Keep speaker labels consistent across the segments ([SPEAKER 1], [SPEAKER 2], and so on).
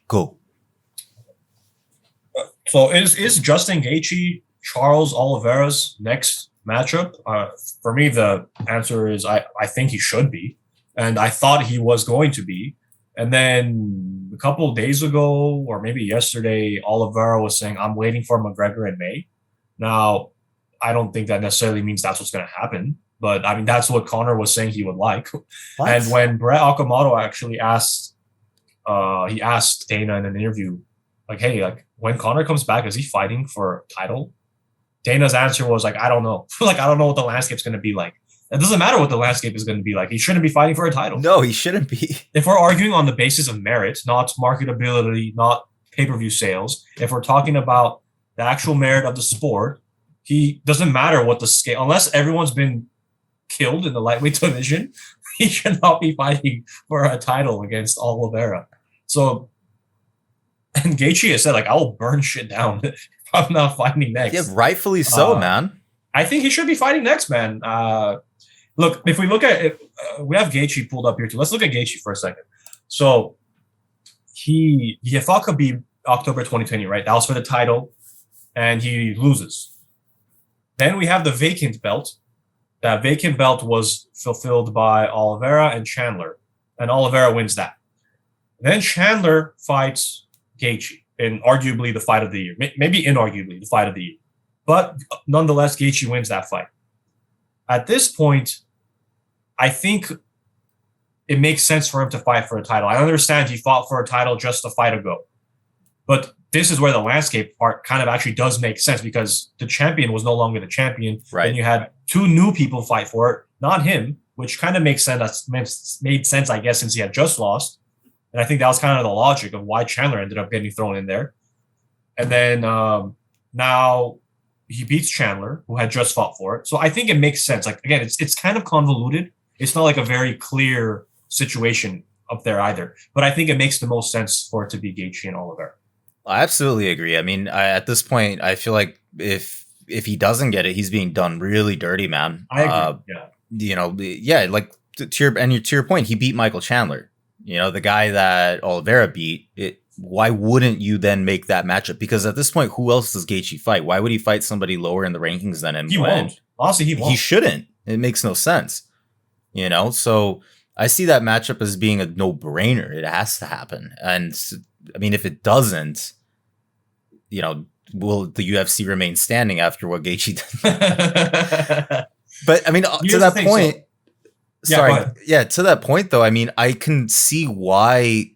[SPEAKER 1] Go.
[SPEAKER 2] So is Justin Gaethje Charles Oliveira's next matchup? For me, the answer is I think he should be, and I thought he was going to be. And then a couple of days ago, or maybe yesterday, Oliveira was saying, "I'm waiting for McGregor in May." Now, I don't think that necessarily means that's what's going to happen, but I mean that's what Conor was saying he would like. And
[SPEAKER 1] What?
[SPEAKER 2] when Brett Okamoto actually he asked Dana in an interview, like, "Hey, like when Conor comes back, is he fighting for a title?" Dana's answer was like, "I don't know. Like, I don't know what the landscape's going to be like. It doesn't matter what the landscape is going to be like. He shouldn't be fighting for a title.
[SPEAKER 1] No, he shouldn't be.
[SPEAKER 2] If we're arguing on the basis of merit, not marketability, not pay-per-view sales, if we're talking about the actual merit of the sport, he doesn't matter what the scale, unless everyone's been killed in the lightweight division, he should not be fighting for a title against Oliveira." So, and Gaethje has said, like, "I will burn shit down if I'm not fighting
[SPEAKER 1] Yeah,
[SPEAKER 2] next."
[SPEAKER 1] rightfully so, man.
[SPEAKER 2] I think he should be fighting next, man. Look, if we look at it, we have Gaethje pulled up here too. Let's look at Gaethje for a second. So he fought Khabib October 2020, right? That was for the title, and he loses. Then we have the vacant belt. That vacant belt was fulfilled by Oliveira and Chandler, and Oliveira wins that. Then Chandler fights Gaethje in arguably the fight of the year, maybe inarguably the fight of the year, but nonetheless, Gaethje wins that fight. At this point, I think it makes sense for him to fight for a title. I understand he fought for a title just a fight ago, but this is where the landscape part kind of actually does make sense because the champion was no longer the champion.
[SPEAKER 1] Right.
[SPEAKER 2] And you had two new people fight for it, not him, which kind of makes sense. That's made sense, I guess, since he had just lost. And I think that was kind of the logic of why Chandler ended up getting thrown in there. And then now he beats Chandler, who had just fought for it. So I think it makes sense. Like, again, it's kind of convoluted. It's not like a very clear situation up there either. But I think it makes the most sense for it to be Gaethje and Oliveira.
[SPEAKER 1] I absolutely agree. I mean, at this point, I feel like if he doesn't get it, he's being done really dirty, man.
[SPEAKER 2] I agree.
[SPEAKER 1] Like to your point, he beat Michael Chandler. You know, the guy that Oliveira beat. Why wouldn't you then make that matchup? Because at this point, who else does Gaethje fight? Why would he fight somebody lower in the rankings than him?
[SPEAKER 2] He won't. Honestly, he won't.
[SPEAKER 1] He shouldn't. It makes no sense. You know, so I see that matchup as being a no-brainer. It has to happen. And I mean, if it doesn't, you know, will the UFC remain standing after what Gaethje did? But I mean, to that point, to that point though, I mean, I can see why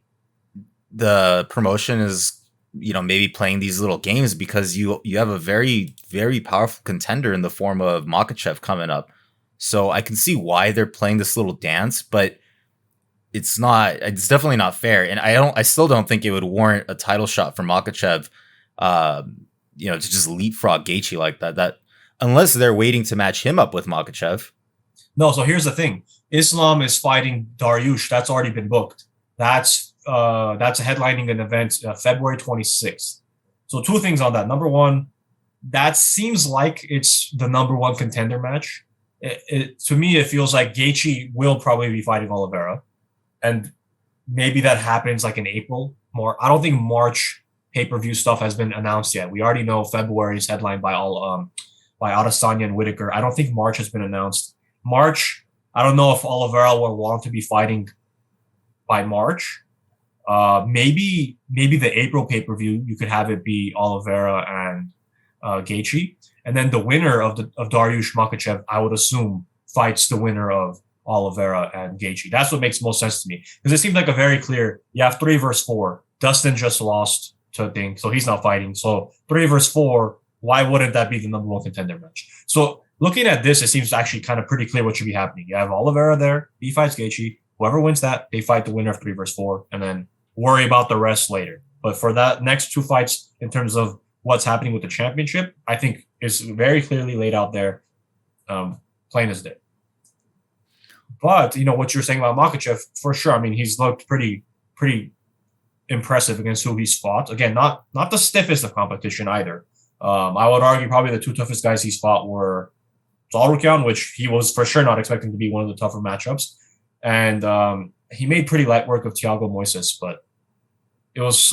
[SPEAKER 1] the promotion is, you know, maybe playing these little games because you have a very, very powerful contender in the form of Makhachev coming up. So I can see why they're playing this little dance, but it's definitely not fair. And I still don't think it would warrant a title shot for Makhachev, to just leapfrog Gaethje like that unless they're waiting to match him up with Makhachev.
[SPEAKER 2] No, so here's the thing. Islam is fighting Dariush. That's already been booked. That's headlining an event February 26th. So two things on that. Number one, that seems like it's the number one contender match. To me, it feels like Gaethje will probably be fighting Oliveira. And maybe that happens like in April more. I don't think March pay-per-view stuff has been announced yet. We already know February is headlined by Adesanya and Whitaker. I don't think March has been announced. March, I don't know if Oliveira will want to be fighting by March. Maybe the April pay-per-view, you could have it be Oliveira and Gaethje. And then the winner of Dariush Makhachev, I would assume, fights the winner of Oliveira and Gaethje. That's what makes most sense to me. Because it seems like a very clear, you have 3 versus 4. Dustin just lost to Ding, so he's not fighting. So 3 versus 4, why wouldn't that be the number one contender match? So looking at this, it seems actually kind of pretty clear what should be happening. You have Oliveira there, he fights Gaethje. Whoever wins that, they fight the winner of 3 versus 4, and then worry about the rest later. But for that next 2 fights, in terms of what's happening with the championship, I think is very clearly laid out there, plain as day. But, you know, what you're saying about Makhachev, for sure, I mean, he's looked pretty impressive against who he's fought. Again, not the stiffest of competition either. I would argue probably the 2 toughest guys he's fought were Tsarukyan, which he was for sure not expecting to be one of the tougher matchups. And he made pretty light work of Thiago Moises, but it was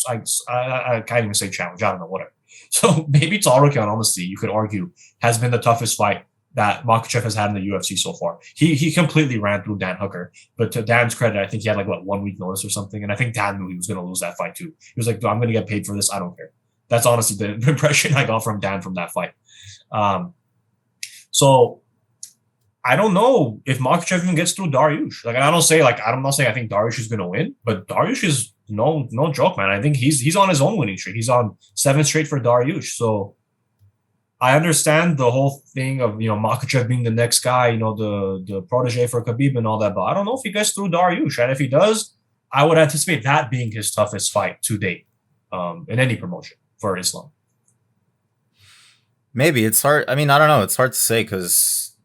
[SPEAKER 2] I can't even say challenge. I don't know, whatever. So maybe Tsarukyan, honestly, you could argue, has been the toughest fight that Makhachev has had in the UFC so far. He completely ran through Dan Hooker, but to Dan's credit, I think he had like 1 week notice or something, and I think Dan knew he was going to lose that fight too. He was like, "I'm going to get paid for this. I don't care." That's honestly the impression I got from Dan from that fight. So I don't know if Makhachev even gets through Dariush. Like, I'm not saying I think Dariush is going to win, but Dariush is no joke, man. I think he's on his own winning streak. He's on 7 straight for Dariush. So I understand the whole thing of, Makhachev being the next guy, the protege for Khabib and all that, but I don't know if he gets through Dariush. And if he does, I would anticipate that being his toughest fight to date in any promotion for Islam.
[SPEAKER 1] Maybe it's hard. I mean, I don't know. It's hard to say because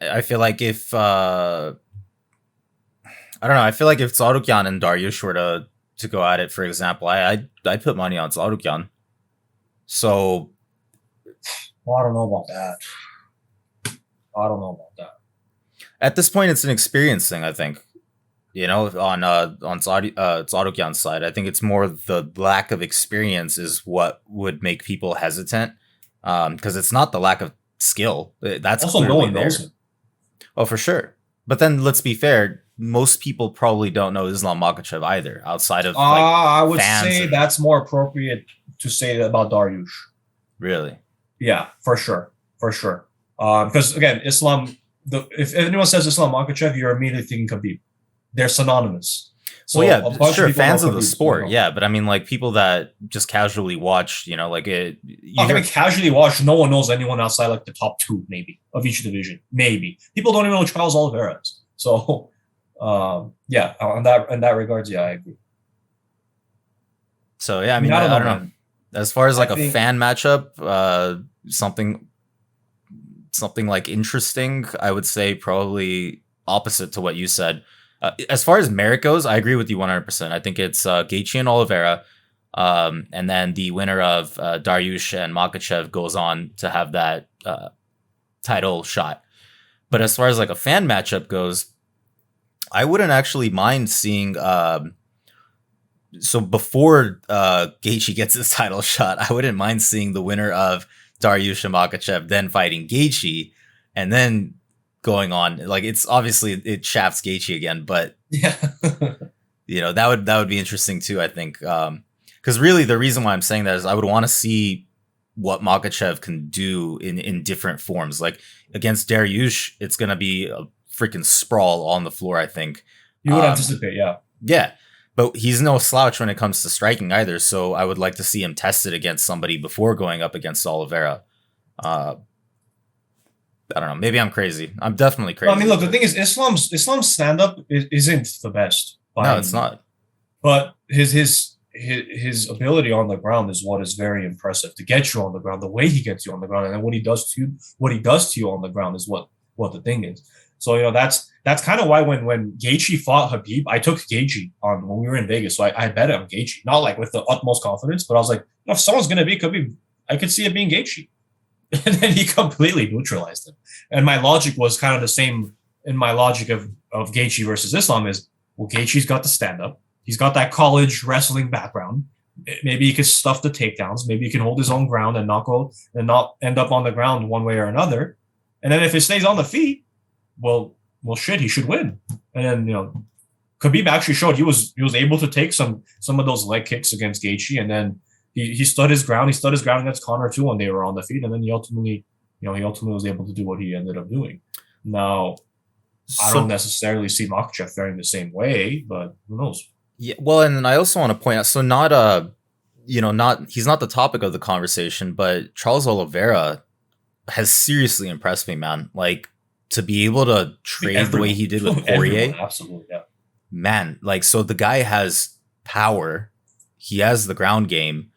[SPEAKER 1] I feel like if I don't know. I feel like if Tsarukyan and Dariush were to go at it, for example, I'd put money on Tsarukyan. So
[SPEAKER 2] I don't know about that.
[SPEAKER 1] At this point, it's an experience thing, I think. On Tsarukyan's side, I think it's more the lack of experience is what would make people hesitant. Because it's not the lack of skill. That's
[SPEAKER 2] also no one knows him.
[SPEAKER 1] Oh, for sure. But then let's be fair. Most people probably don't know Islam Makhachev either, outside of
[SPEAKER 2] I would say that's more appropriate to say that about Dariush.
[SPEAKER 1] Really?
[SPEAKER 2] Yeah, for sure. Because again, Islam. If anyone says Islam Makhachev, you're immediately thinking Khabib. They're synonymous.
[SPEAKER 1] So sure, fans of the sport, yeah, but I mean, like people that just casually watch,
[SPEAKER 2] casually watch. No one knows anyone outside like the top 2, maybe of each division. Maybe people don't even know Charles Oliveira is. So, yeah, in that regards, yeah, I agree.
[SPEAKER 1] So yeah, I mean, I don't know. As far as like a fan matchup, something like interesting, I would say probably opposite to what you said. As far as merit goes, I agree with you 100%. I think it's Gaethje and Oliveira, and then the winner of Dariush and Makhachev goes on to have that title shot. But as far as like a fan matchup goes, I wouldn't actually mind seeing. So before Gaethje gets his title shot, I wouldn't mind seeing the winner of Dariush and Makhachev then fighting Gaethje, and then going on. Like, it's obviously it shafts Gaethje again, but
[SPEAKER 2] yeah,
[SPEAKER 1] that would be interesting too, I think. Because really the reason why I'm saying that is I would want to see what Makhachev can do in different forms. Like against Dariush, it's gonna be a freaking sprawl on the floor, I think.
[SPEAKER 2] You would anticipate, yeah.
[SPEAKER 1] Yeah. But he's no slouch when it comes to striking either, so I would like to see him tested against somebody before going up against Oliveira. I don't know. Maybe I'm crazy. I'm definitely crazy.
[SPEAKER 2] I mean, look, the thing is, Islam's stand-up isn't the best.
[SPEAKER 1] No, it's not.
[SPEAKER 2] But his ability on the ground is what is very impressive. To get you on the ground, the way he gets you on the ground, and then what he does to you on the ground is what the thing is. So that's kind of why when Gaethje fought Khabib, I took Gaethje on when we were in Vegas. So I bet on Gaethje, not like with the utmost confidence, but I was like, if someone's gonna beat Khabib, I could see it being Gaethje. And then he completely neutralized him. And my logic was kind of the same in my logic of Gaethje versus Islam is, well, Gaethje's got the stand-up. He's got that college wrestling background. Maybe he could stuff the takedowns. Maybe he can hold his own ground and not end up on the ground one way or another. And then if it stays on the feet, well, shit, he should win. And then, Khabib actually showed he was able to take some of those leg kicks against Gaethje, and then he stood his ground. He stood his ground against Conor too when they were on the feet, and then he ultimately was able to do what he ended up doing. Now, I don't necessarily see Makhachev faring the same way, but who knows?
[SPEAKER 1] Yeah, well, and I also want to point out, so he's not the topic of the conversation, but Charles Oliveira has seriously impressed me, man. Like, to be able to trade the way he did with Poirier,
[SPEAKER 2] absolutely, yeah.
[SPEAKER 1] Man, like, so the guy has power. He has the ground game.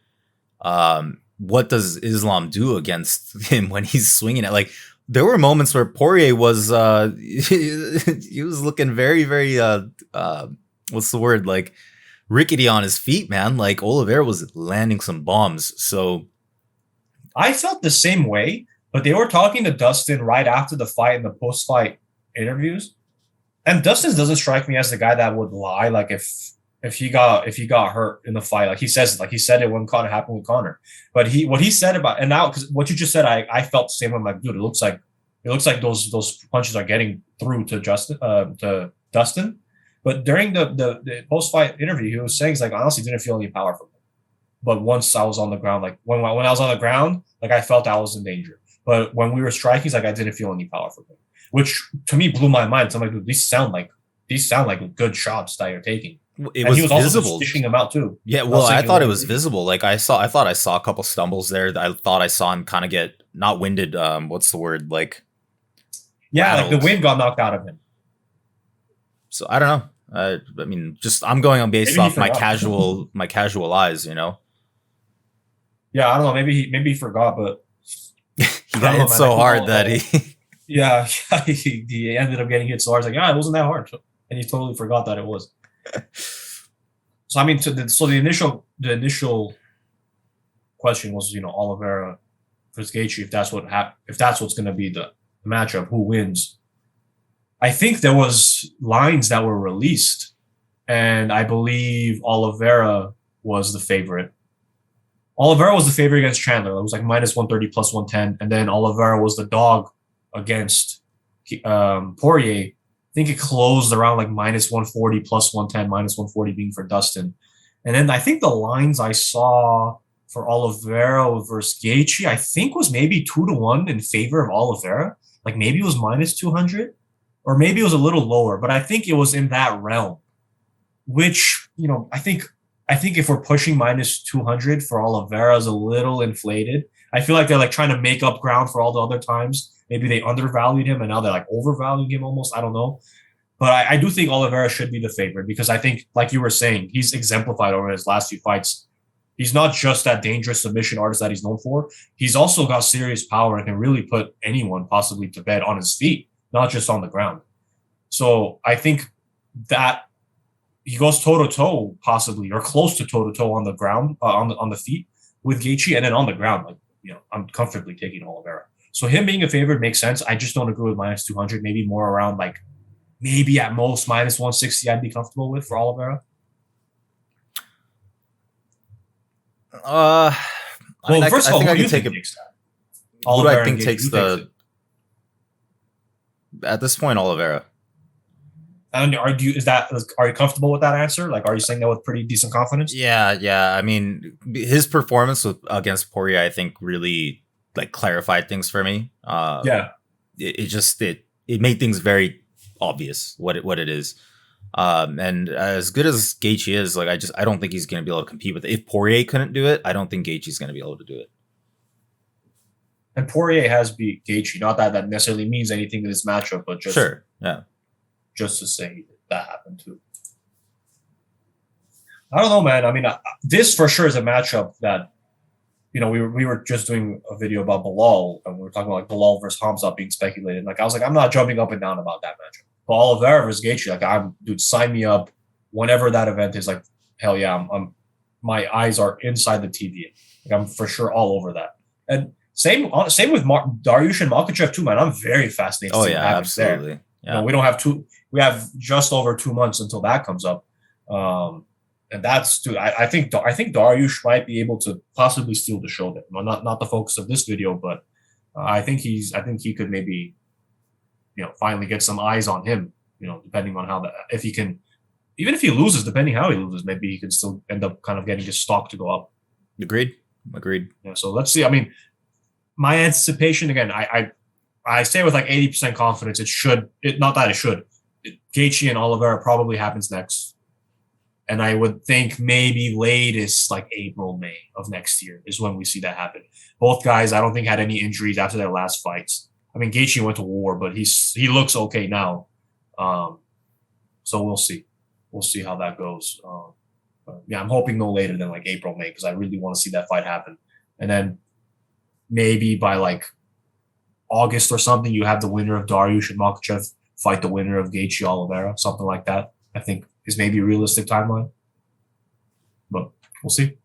[SPEAKER 1] What does Islam do against him when he's swinging it? Like, there were moments where Poirier was he was looking very, very what's the word? Like, rickety on his feet, man. Like, Oliveira was landing some bombs. So
[SPEAKER 2] I felt the same way, but they were talking to Dustin right after the fight in the post-fight interviews. And Dustin doesn't strike me as the guy that would lie. Like, if if he got hurt in the fight, like he said it when Conor happened with Conor. But what he said about, and now because what you just said, I felt the same. I'm like, dude, it looks like those punches are getting through to Dustin. But during the post fight interview, he was saying he's like, honestly didn't feel any power from him. But once I was on the ground, like when I was on the ground, like I felt I was in danger. But when we were striking, he's like, I didn't feel any power from him, which to me blew my mind. So I'm like, dude, these sound like good shots that you're taking.
[SPEAKER 1] It was
[SPEAKER 2] he was
[SPEAKER 1] visible.
[SPEAKER 2] also dishing them out too.
[SPEAKER 1] Yeah, well, I thought it was visible. Like I thought I saw a couple stumbles there. I thought I saw him kind of get not winded. What's the word? Like,
[SPEAKER 2] yeah,
[SPEAKER 1] rattled.
[SPEAKER 2] like the wind got knocked out of him.
[SPEAKER 1] So I don't know. I mean, just I'm going on based off my casual eyes. You know.
[SPEAKER 2] Yeah, I don't know. Maybe he forgot, but
[SPEAKER 1] he got hit so hard that he.
[SPEAKER 2] Yeah, he ended up getting hit so hard. It's like, yeah, it wasn't that hard, and he totally forgot that it was. So I mean, the initial question was, Oliveira versus Gaethje, if that's what's going to be the matchup, who wins? I think there was lines that were released, and I believe Oliveira was the favorite. Oliveira was the favorite against Chandler. It was like minus 130 plus 110, and then Oliveira was the dog against Poirier. I think it closed around like minus 140 plus 110, minus 140 being for Dustin. And then I think the lines I saw for Oliveira versus Gaethje, I think was maybe 2-1 in favor of Oliveira. Like maybe it was minus 200 or maybe it was a little lower, but I think it was in that realm, which, I think if we're pushing minus 200 for Oliveira is a little inflated. I feel like they're like trying to make up ground for all the other times. Maybe they undervalued him and now they're like overvaluing him almost. I don't know. But I do think Oliveira should be the favorite because I think, like you were saying, he's exemplified over his last few fights. He's not just that dangerous submission artist that he's known for. He's also got serious power and can really put anyone possibly to bed on his feet, not just on the ground. So I think that he goes toe-to-toe possibly or close to toe-to-toe on the ground, on the feet with Gaethje, and then on the ground, like, I'm comfortably taking Oliveira. So him being a favorite makes sense. I just don't agree with minus 200, maybe more around like maybe at most minus 160 I'd be comfortable with for Oliveira.
[SPEAKER 1] First of all, who do you think takes that? Who do I think takes the... At this point, Oliveira.
[SPEAKER 2] And are you comfortable with that answer? Like, are you saying that with pretty decent confidence?
[SPEAKER 1] Yeah. I mean, his performance against Poirier, I think, really like clarified things for me. It made things very obvious what it is. And as good as Gaethje is, like I don't think he's going to be able to compete with it. If Poirier couldn't do it, I don't think Gaethje's going to be able to do it.
[SPEAKER 2] And Poirier has beat Gaethje. Not that necessarily means anything in this matchup, but just
[SPEAKER 1] sure, yeah.
[SPEAKER 2] Just to say that happened too. I don't know, man. I mean, this for sure is a matchup that, we were just doing a video about Bilal, and we were talking about like Bilal versus Hamza being speculated. Like I was like, I'm not jumping up and down about that matchup. But Oliveira versus Gaethje, like dude, sign me up whenever that event is. Like, hell yeah, my eyes are inside the TV. Like I'm for sure all over that. And same with Dariush and Makhachev too, man. I'm very fascinated.
[SPEAKER 1] Oh yeah, absolutely.
[SPEAKER 2] There. Yeah. We have just over 2 months until that comes up. And that's, dude, I think Dariush might be able to possibly steal the show there. Well, not the focus of this video, but I think he could maybe, finally get some eyes on him, depending on how if he can, even if he loses, depending how he loses, maybe he can still end up kind of getting his stock to go up.
[SPEAKER 1] Agreed.
[SPEAKER 2] Yeah. So let's see. I mean, my anticipation, again, I say with like 80% confidence, Gaethje and Oliveira probably happens next. And I would think maybe latest like April, May of next year is when we see that happen. Both guys, I don't think had any injuries after their last fights. I mean, Gaethje went to war, but he looks okay now. So we'll see. We'll see how that goes. Yeah, I'm hoping no later than like April, May, because I really want to see that fight happen. And then maybe by like August or something, you have the winner of Dariush and Makhachev fight the winner of Gaethje Oliveira, something like that. I think is maybe a realistic timeline, but we'll see.